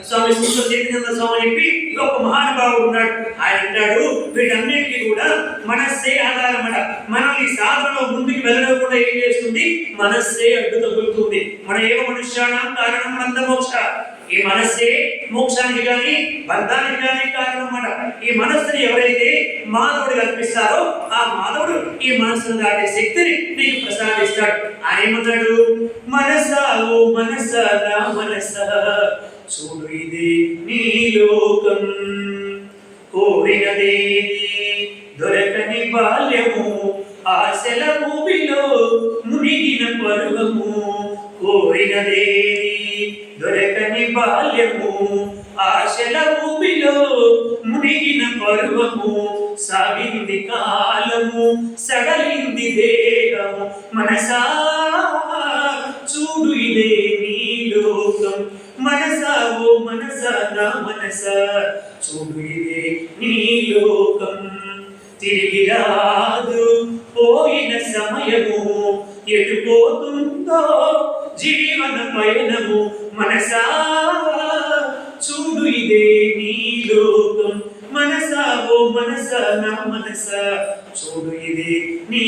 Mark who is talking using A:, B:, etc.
A: స్వామి శ్రీ చైతన్య స్వామి చెప్పి ఇంకొక మహానుభావుడు ఉన్నాడు. ఆయన అంటాడు వీటన్నిటికీ కూడా మనస్సే ఆధారం అట. మనం ఈ సాధనలో ముందుకు వెళ్ళకుండా ఏం చేస్తుంది? మనస్సే అడ్డు తగులుతుంది. మన ఏవ మనుష్యాణం కారణం బంధ మోక్ష. ఈ మనస్సే మోక్షానికి కానీ బంధానికి కానీ కారణం అన్నమాట. ఈ మనస్సుని ఎవరైతే మానవుడు కల్పిస్తారో ఆ మానవుడు ఈ మనస్సును దాటే శక్తిని నీకు ప్రసాదిస్తాడు. ఆయన ఏమన్నాడు? మనసా ఓ మనస నా మనస చూడు ఇది నీ లోకం, కోరినదేది దొరకని బాల్యము, ఆశల ఊబిలో మునిగిన పర్వము. కోరినదేది దొరకని బాల్యము, ఆశల ఊబిలో మునిగిన పర్వము. సాగింది కాలము, సడలింది దేహము, మనసా చూడు ఇదే నీ లోకం. మనసా ఓ మనస నా మనస చూడు ఇదే నీ లోకం. తిరిగి రాదు పోయిన సమయము, ఎటు పోతుందో జీవన పయనము. మనసా చూడు ఇదే నీ లోకం. మనసా ఓ మనస నా మనస చూడు ఇదే నీ